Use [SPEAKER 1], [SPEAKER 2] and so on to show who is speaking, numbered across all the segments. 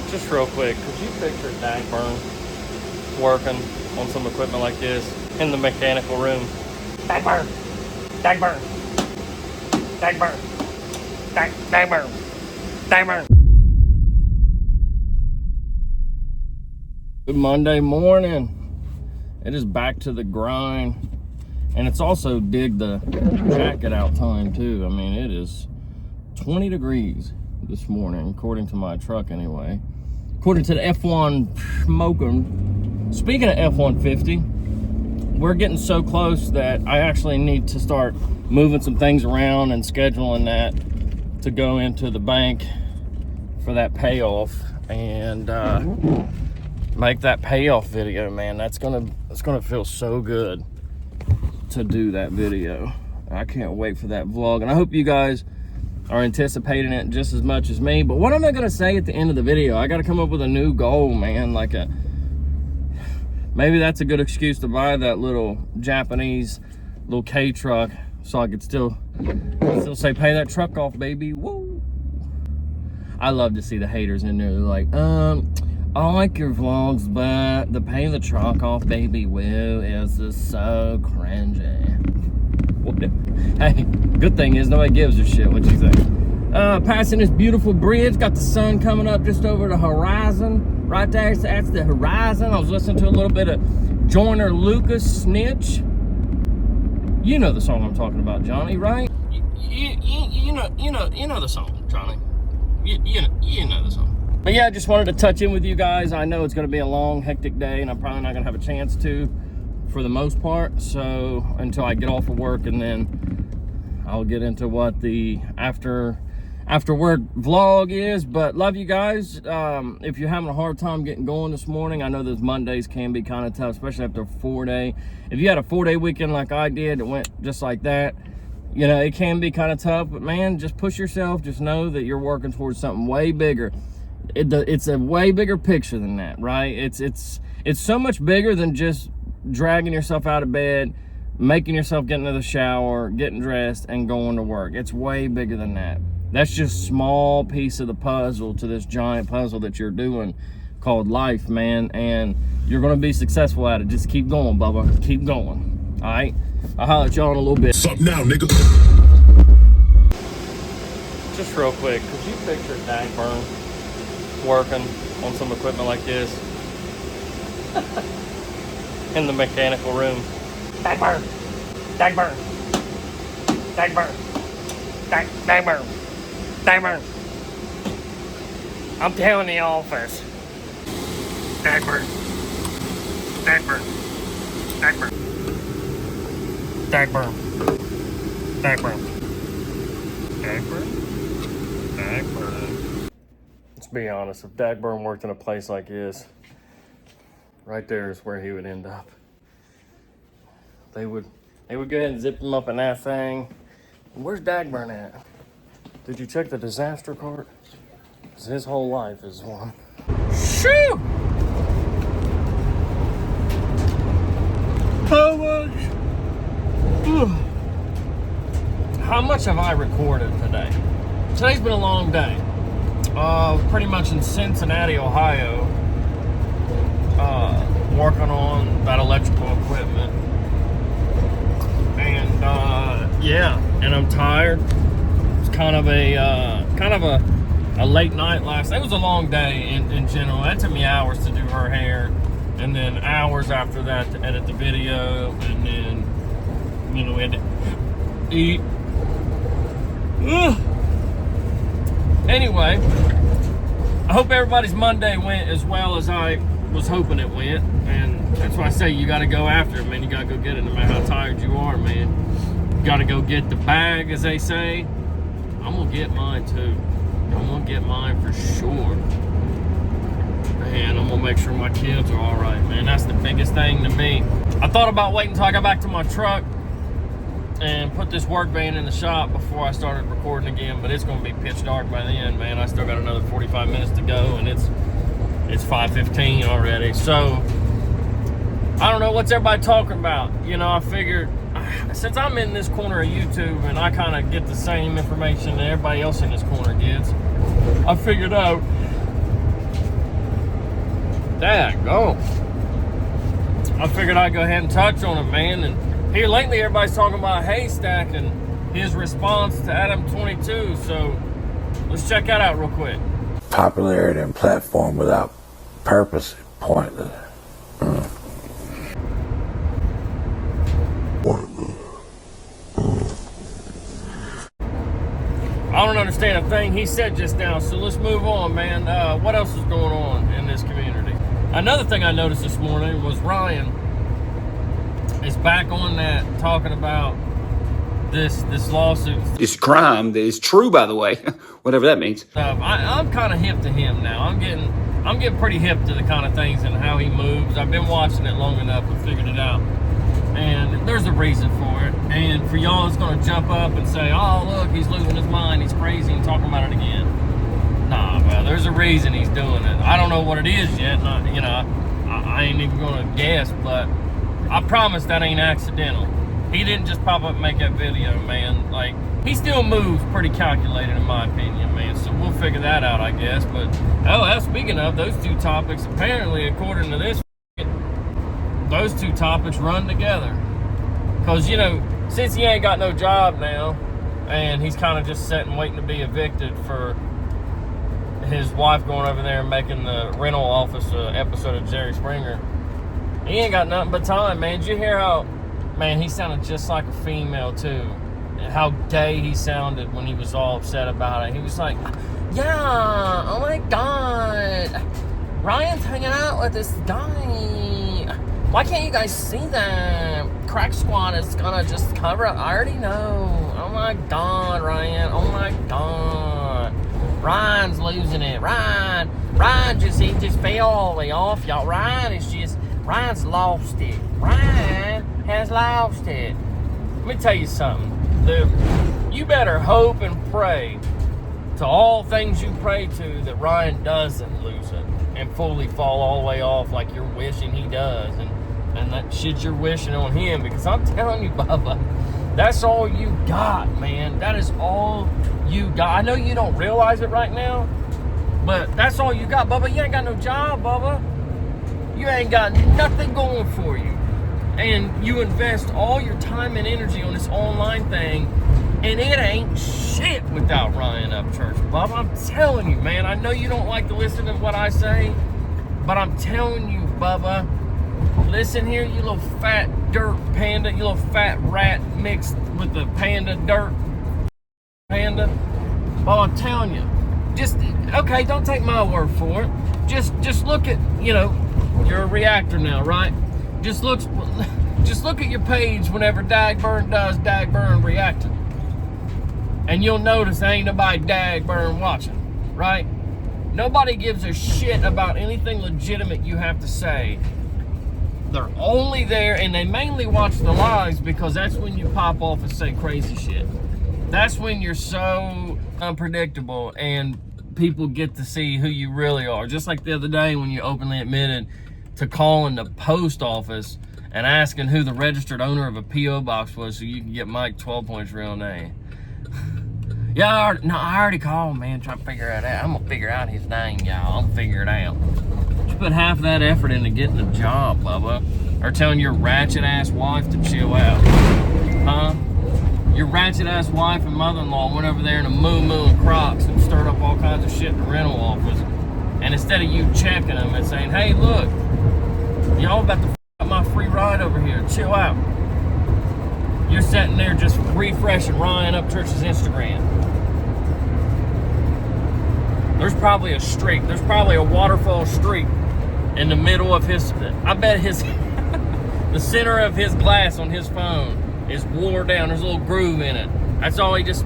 [SPEAKER 1] Just real quick, could you picture Dagburn working on some equipment like this in the mechanical room? Dagburn! Dagburn! Dagburn! Dagburn! Dagburn! Good Monday morning. It is back to the grind. And it's also dig the jacket out time too. I mean, it is 20 degrees this morning, according to my truck anyway. According to the F1 smoking. Speaking of F-150, we're getting so close that I actually need to start moving some things around and scheduling that to go into the bank for that payoff and make that payoff video, man. It's gonna feel so good to do that video. I can't wait for that vlog, and I hope you guys are anticipating it just as much as me. But what am I gonna say at the end of the video? I gotta come up with a new goal, man. Maybe that's a good excuse to buy that little Japanese little K truck so I could still say, pay that truck off, baby. Woo! I love to see the haters in there. They're like, I like your vlogs, but the pay the truck off, baby, woo, is just so cringy. Hey, good thing is nobody gives a shit what you think. Passing this beautiful bridge, got the sun coming up just over the horizon. Right there, that's the horizon. I was listening to a little bit of Joyner Lucas, Snitch. You know the song I'm talking about, Johnny, right? You know the song, Johnny. You know the song. But yeah, I just wanted to touch in with you guys. I know it's going to be a long, hectic day, and I'm probably not going to have a chance to, for the most part. So until I get off of work, and then I'll get into what the after work vlog is. But love you guys. If you're having a hard time getting going this morning, I know those Mondays can be kind of tough, especially after a 4-day. If you had a 4-day weekend like I did, it went just like that. You know, it can be kind of tough. But man, just push yourself. Just know that you're working towards something way bigger. It's a way bigger picture than that, right? It's so much bigger than just dragging yourself out of bed, making yourself get into the shower, getting dressed, and going to work. It's way bigger than that. That's just a small piece of the puzzle to this giant puzzle that you're doing called life, man. And you're going to be successful at it. Just keep going, Bubba. Keep going. All right? I'll holler at y'all in a little bit.
[SPEAKER 2] Sup now, nigga?
[SPEAKER 1] Just real quick, could you picture Dagburn working on some equipment like this in the mechanical room? Dagburn! Dagburn! Dagburn! Dagburn! Dagburn! I'm telling the office. Dagburn! Dagburn! Dagburn! Dagburn! Dagburn! Dagburn! Dagburn! Let's be honest, if Dagburn worked in a place like this, right there is where he would end up. They would go ahead and zip him up in that thing. Where's Dagburn at? Did you check the disaster cart? Because his whole life is one. Shoo! How much have I recorded today? Today's been a long day. Pretty much in Cincinnati, Ohio, working on that electrical equipment. And yeah, and I'm tired. It's kind of a late night last. It was a long day in general. That took me hours to do her hair, and then hours after that to edit the video, and then we had to eat. Ugh. Anyway, I hope everybody's Monday went as well as I was hoping it went, and that's why I say you got to go after it, man. You got to go get it, no matter how tired you are, man. You got to go get the bag, as they say. I'm gonna get mine too. I'm gonna get mine for sure. And I'm gonna make sure my kids are all right, man. That's the biggest thing to me. I thought about waiting until I got back to my truck and put this work van in the shop before I started recording again, but it's gonna be pitch dark by then, man. I still got another 45 minutes to go, and it's 5:15 already. So I don't know what's everybody talking about. I figured since I'm in this corner of YouTube and I kind of get the same information that everybody else in this corner gets, I figured out Daggone. I figured I'd go ahead and touch on it, man. And here lately, everybody's talking about Haystack and his response to Adam 22. So let's check that out real quick.
[SPEAKER 2] Popularity and platform without purpose is pointless.
[SPEAKER 1] I don't understand a thing he said just now, so let's move on, man. What else is going on in this community? Another thing I noticed this morning was Ryan is back on that, talking about this lawsuit.
[SPEAKER 3] This crime that is true, by the way, whatever that means.
[SPEAKER 1] I'm kind of hip to him now. I'm getting pretty hip to the kind of things and how he moves. I've been watching it long enough and figured it out. And there's a reason for it. And for y'all that's going to jump up and say, oh, look, he's losing his mind, he's crazy, and talking about it again. Nah, well, there's a reason he's doing it. I don't know what it is yet. I ain't even going to guess, but I promise that ain't accidental. He didn't just pop up and make that video, man. Like, he still moves pretty calculated, in my opinion, man. So we'll figure that out, I guess. But, speaking of, those two topics, apparently, according to this, those two topics run together. Because, since he ain't got no job now, and he's kind of just sitting waiting to be evicted for his wife going over there and making the rental office episode of Jerry Springer, he ain't got nothing but time, man. Did you hear how, man, he sounded just like a female, too. How gay he sounded when he was all upset about it. He was like, yeah, oh my God, Ryan's hanging out with this guy. Why can't you guys see that? Crack Squad is gonna just cover up. I already know. Oh my God, Ryan. Oh my God. Ryan's losing it. Ryan he just fell all the way off, y'all. Ryan's lost it. Ryan has lost it. Let me tell you something. You better hope and pray to all things you pray to that Ryan doesn't lose it and fully fall all the way off like you're wishing he does, and that shit you're wishing on him, because I'm telling you, Bubba, that's all you got, man. That is all you got. I know you don't realize it right now, but that's all you got, Bubba. You ain't got no job, Bubba. You ain't got nothing going for you. And you invest all your time and energy on this online thing, and it ain't shit without Ryan Upchurch, Bubba. I'm telling you, man. I know you don't like to listen to what I say, but I'm telling you, Bubba, listen here, you little fat dirt panda, you little fat rat mixed with the panda dirt panda. Well, I'm telling you, okay, don't take my word for it. Just look at, you're a reactor now, right? Just look at your page whenever Dagburn does Dagburn reacting. And you'll notice there ain't nobody Dagburn watching, right? Nobody gives a shit about anything legitimate you have to say. They're only there, and they mainly watch the lives because that's when you pop off and say crazy shit. That's when you're so unpredictable and people get to see who you really are. Just like the other day when you openly admitted to calling the post office and asking who the registered owner of a P.O. box was so you can get Mike 12 Point's real name. Yeah, I already called, man, trying to figure it out. I'm going to figure out his name, y'all. I'm going to figure it out. You put half that effort into getting a job, Bubba. Or telling your ratchet-ass wife to chill out. Huh? Your ratchet-ass wife and mother-in-law went over there in a moo-moo and Crocs and stirred up all kinds of shit in the rental office. And instead of you checking them and saying, hey, look, y'all about to f*** up my free ride over here. Chill out. You're sitting there just refreshing Ryan Upchurch's Instagram. There's probably a streak. There's probably a waterfall streak in the middle of his... I bet his... the center of his glass on his phone is wore down. There's a little groove in it. That's all he just...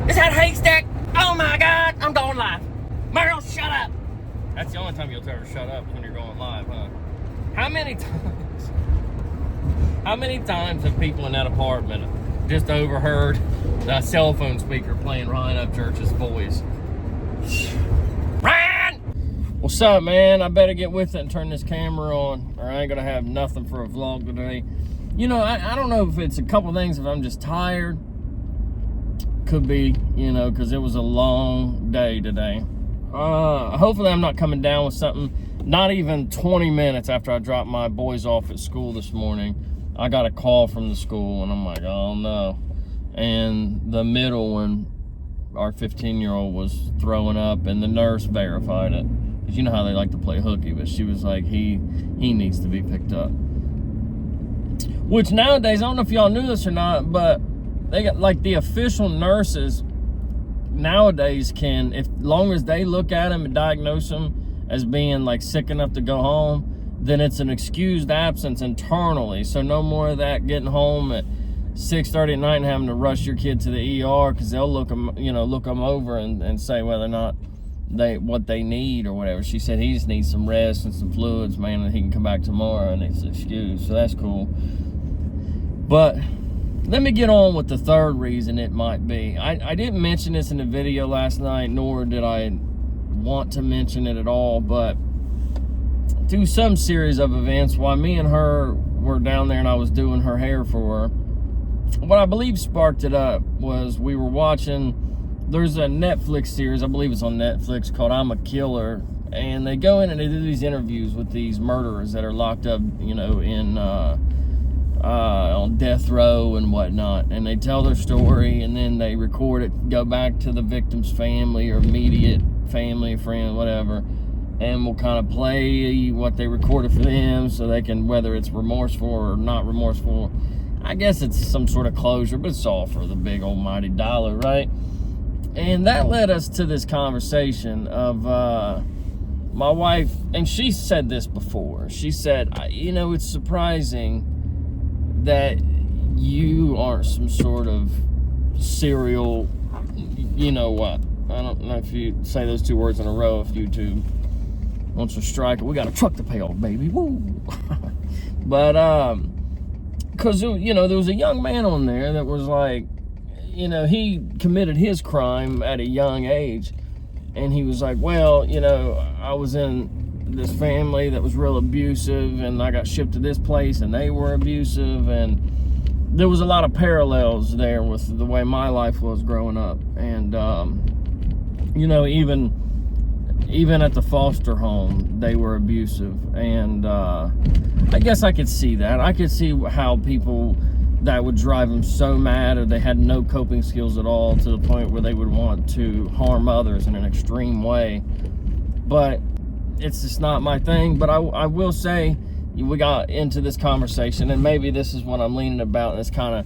[SPEAKER 1] Is that Haystack? Oh my God, I'm going live. Merle, shut up. That's the only time you'll tell her shut up when you're going live, huh? How many times have people in that apartment just overheard the cell phone speaker playing Ryan Upchurch's voice? Ryan! What's up, man? I better get with it and turn this camera on, or I ain't gonna have nothing for a vlog today. I don't know if it's a couple things, if I'm just tired. Could be, because it was a long day today. hopefully I'm not coming down with something. Not even 20 minutes after I dropped my boys off at school this morning, I got a call from the school, and I'm like, oh no. And the middle one, our 15-year-old, was throwing up, and the nurse verified it. Because you know how they like to play hooky, but she was like, he needs to be picked up. Which nowadays, I don't know if y'all knew this or not, but they got, like, the official nurses nowadays can, if long as they look at him and diagnose him as being like sick enough to go home, then it's an excused absence internally. So no more of that getting home at 6:30 at night and having to rush your kid to the ER, because they'll look them over and say whether or not what they need or whatever. She said he just needs some rest and some fluids, man, and he can come back tomorrow, and it's excused. So that's cool. But let me get on with the third reason it might be. I didn't mention this in the video last night, nor did I want to mention it at all, but through some series of events, while me and her were down there and I was doing her hair for her, what I believe sparked it up was we were watching, there's a Netflix series, I believe it's on Netflix, called I'm a Killer, and they go in and they do these interviews with these murderers that are locked up, in on death row and whatnot, and they tell their story, and then they record it, go back to the victim's family or immediate family, friend, whatever, and we'll kind of play what they recorded for them so they can, whether it's remorseful or not remorseful, I guess it's some sort of closure, but it's all for the big almighty dollar, right? And that led us to this conversation of my wife, and she said this before. She said, it's surprising that you aren't some sort of serial, you know what? I don't know if you say those two words in a row, if YouTube wants to strike it. We got a truck to pay off, baby. Woo! But, because, there was a young man on there that was like, he committed his crime at a young age. And he was like, well, I was in this family that was real abusive, and I got shipped to this place and they were abusive, and there was a lot of parallels there with the way my life was growing up. And even at the foster home they were abusive, and I guess I could see that. I could see how people that would drive them so mad, or they had no coping skills at all, to the point where they would want to harm others in an extreme way. But it's just not my thing. But I will say, we got into this conversation, and maybe this is what I'm leaning about, and it's kind of,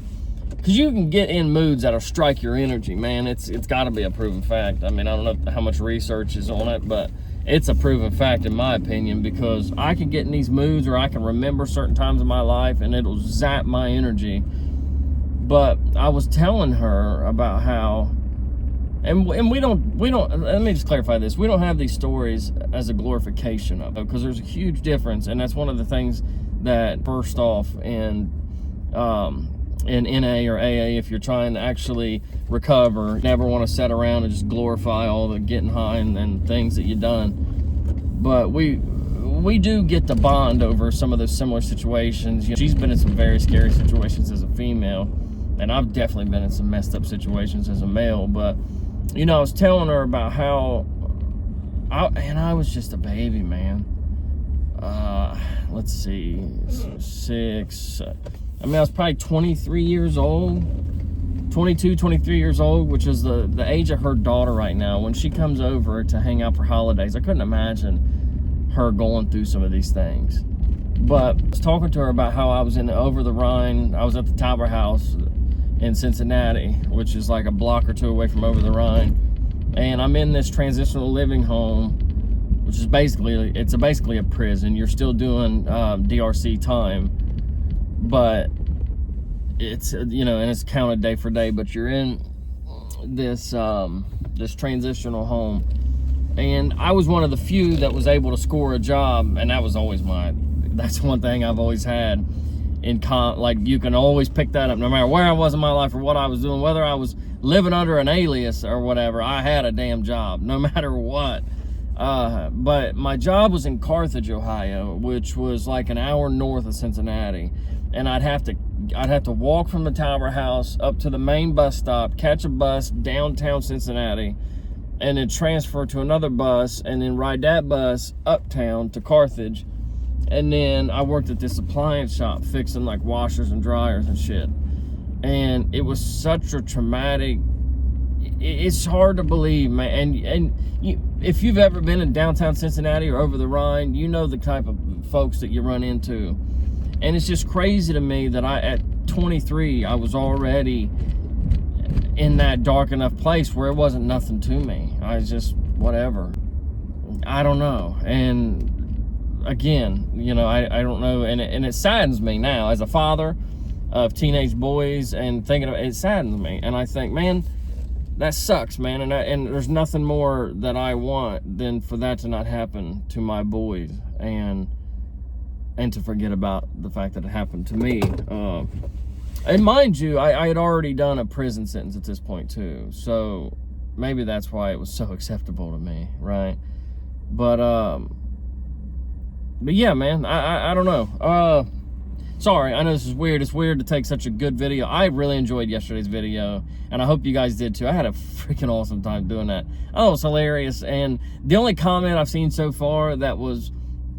[SPEAKER 1] because you can get in moods that'll strike your energy, man. It's got to be a proven fact. I mean, I don't know how much research is on it, but it's a proven fact in my opinion, because I can get in these moods, or I can remember certain times in my life, and it'll zap my energy. But I was telling her about how, and we don't, let me just clarify this. We don't have these stories as a glorification of it, because there's a huge difference. And that's one of the things that, first off, in NA or AA, if you're trying to actually recover, never want to sit around and just glorify all the getting high and things that you've done. But we do get to bond over some of those similar situations. She's been in some very scary situations as a female, and I've definitely been in some messed up situations as a male. But I was telling her about how I was just a baby, man. Let's see, 6. I was probably 23 years old, 22, 23 years old, which is the age of her daughter right now. When she comes over to hang out for holidays, I couldn't imagine her going through some of these things. But I was talking to her about how I was in Over the Rhine. I was at the Tower House in Cincinnati, which is like a block or two away from Over the Rhine. And I'm in this transitional living home, which is basically a prison. You're still doing DRC time, but it's, and it's counted day for day, but you're in this this transitional home. And I was one of the few that was able to score a job, and that was always that's one thing I've always had in like, you can always pick that up no matter where I was in my life or what I was doing, whether I was living under an alias or whatever. I had a damn job no matter what. But my job was in Carthage, Ohio, which was like an hour north of Cincinnati, and I'd have to walk from the Tower House up to the main bus stop, catch a bus downtown Cincinnati, and then transfer to another bus, and then ride that bus uptown to Carthage. And then I worked at this appliance shop fixing like washers and dryers and shit. And it was such a traumatic, it's hard to believe, man. And if you've ever been in downtown Cincinnati or over the Rhine, you know the type of folks that you run into. And it's just crazy to me that at 23, I was already in that dark enough place where it wasn't nothing to me. I was just, whatever. I don't know. And again, you know, I don't know. And it saddens me now as a father of teenage boys, and thinking of it saddens me. And I think, man, that sucks, man. And there's nothing more that I want than for that to not happen to my boys, and to forget about the fact that it happened to me. And mind you, I had already done a prison sentence at this point too, so maybe that's why it was so acceptable to me, right? But yeah, man, I don't know. Sorry, I know this is weird. It's weird to take such a good video. I really enjoyed yesterday's video, and I hope you guys did too. I had a freaking awesome time doing that. Oh, it was hilarious. And the only comment I've seen so far that was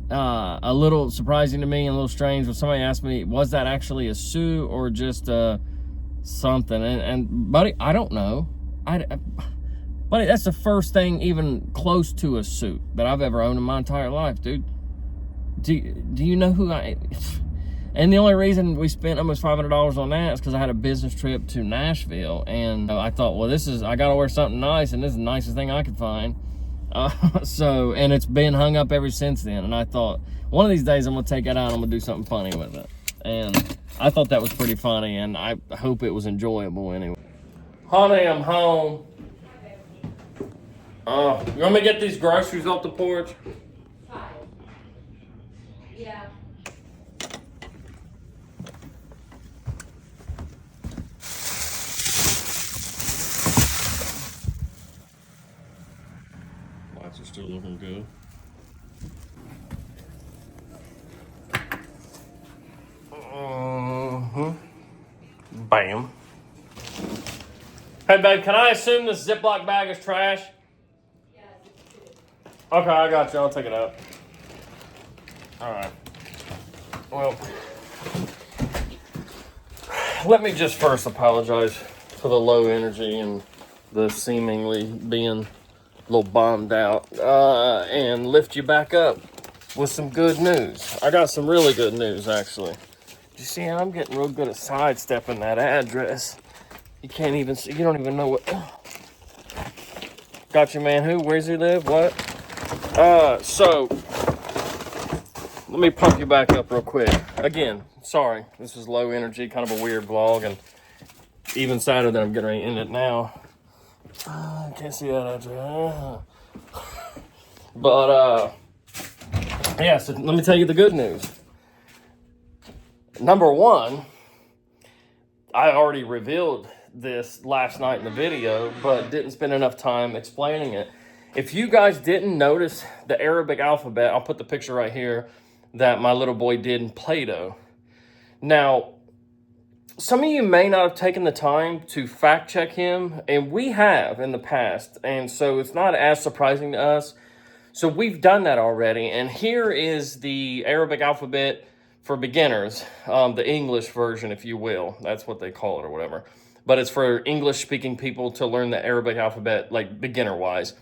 [SPEAKER 1] a little surprising to me and a little strange was somebody asked me, was that actually a suit or just something? And buddy, I don't know. Buddy, that's the first thing even close to a suit that I've ever owned in my entire life, dude. Do you know who I am? And the only reason we spent almost $500 on that is because I had a business trip to Nashville, and I thought, well, I gotta wear something nice, and this is the nicest thing I could find. And it's been hung up ever since then. And I thought, one of these days I'm gonna take it out and I'm gonna do something funny with it. And I thought that was pretty funny, and I hope it was enjoyable anyway. Honey, I'm home. You want me to get these groceries off the porch?
[SPEAKER 4] Yeah.
[SPEAKER 1] Lights are still looking good. Bam. Hey, babe, can I assume this Ziploc bag is trash?
[SPEAKER 4] Yeah, it's good.
[SPEAKER 1] Okay, I got you. I'll take it out. All right. Well, let me just first apologize for the low energy and the seemingly being a little bombed out, and lift you back up with some good news. I got some really good news, actually. You see, I'm getting real good at sidestepping that address. You can't even see, you don't even know what. Got you, man. Who? Where's he live? What? So let me pump you back up real quick. Again, sorry, this is low energy, kind of a weird vlog, and even sadder that I'm getting ready to end it now. I can't see that address. But yeah, so let me tell you the good news. Number one, I already revealed this last night in the video, but didn't spend enough time explaining it. If you guys didn't notice the Arabic alphabet, I'll put the picture right here that my little boy did in Play-Doh. Now, some of you may not have taken the time to fact check him, and we have in the past, and so it's not as surprising to us. So we've done that already, and here is the Arabic alphabet for beginners, the English version, if you will. That's what they call it or whatever. But it's for English-speaking people to learn the Arabic alphabet, like beginner-wise.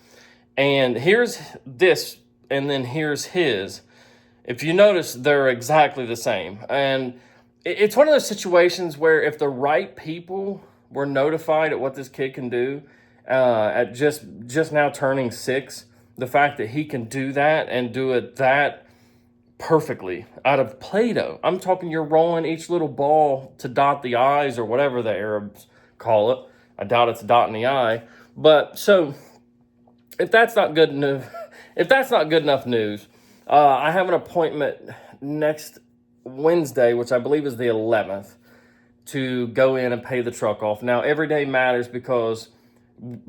[SPEAKER 1] And here's this, and then here's his. If you notice, they're exactly the same. And it's one of those situations where if the right people were notified at what this kid can do at just now turning 6, the fact that he can do that and do it that perfectly out of Play-Doh. I'm talking you're rolling each little ball to dot the I's or whatever the Arabs call it. I doubt it's dotting the I. But so if that's not good enough, news, I have an appointment next Wednesday, which I believe is the 11th, to go in and pay the truck off. Now, every day matters because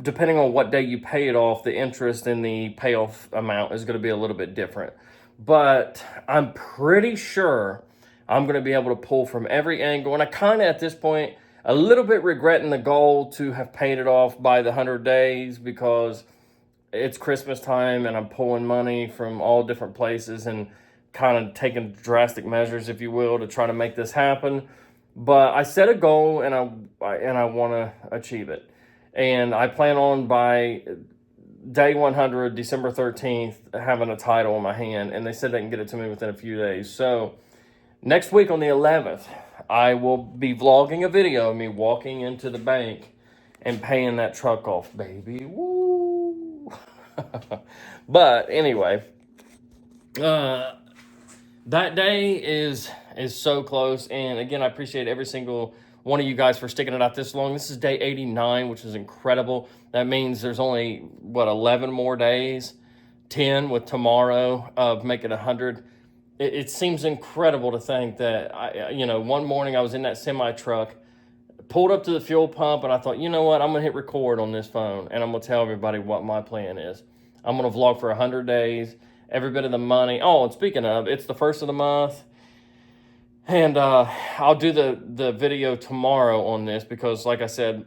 [SPEAKER 1] depending on what day you pay it off, the interest and the payoff amount is going to be a little bit different. But I'm pretty sure I'm going to be able to pull from every angle. And I kind of, at this point, a little bit regretting the goal to have paid it off by the 100 days because it's Christmas time and I'm pulling money from all different places and kind of taking drastic measures, if you will, to try to make this happen. But I set a goal and I want to achieve it. And I plan on by day 100, December 13th, having a title in my hand. And they said they can get it to me within a few days. So next week on the 11th, I will be vlogging a video of me walking into the bank and paying that truck off, baby. Woo! But anyway, that day is so close. And again, I appreciate every single one of you guys for sticking it out this long. This is day 89, which is incredible. That means there's only, what, 11 more days, 10 with tomorrow, of making 100. It seems incredible to think that, one morning I was in that semi truck, pulled up to the fuel pump, and I thought, you know what, I'm going to hit record on this phone, and I'm going to tell everybody what my plan is. I'm going to vlog for 100 days, every bit of the money. Oh, and speaking of, it's the first of the month, and I'll do the video tomorrow on this because, like I said,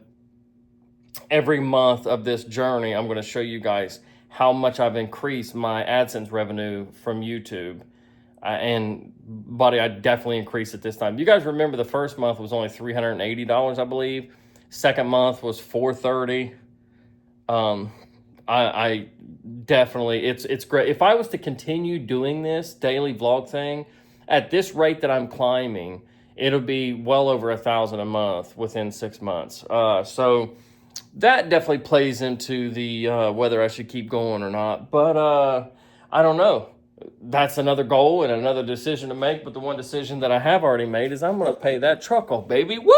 [SPEAKER 1] every month of this journey, I'm going to show you guys how much I've increased my AdSense revenue from YouTube. And buddy, I definitely increased it this time. You guys remember the first month was only $380, I believe. Second month was $430. I definitely, it's great. If I was to continue doing this daily vlog thing at this rate that I'm climbing, it'll be well over 1,000 a month within 6 months. So that definitely plays into the whether I should keep going or not. But I don't know. That's another goal and another decision to make. But the one decision that I have already made is I'm going to pay that truck off, baby. Woo!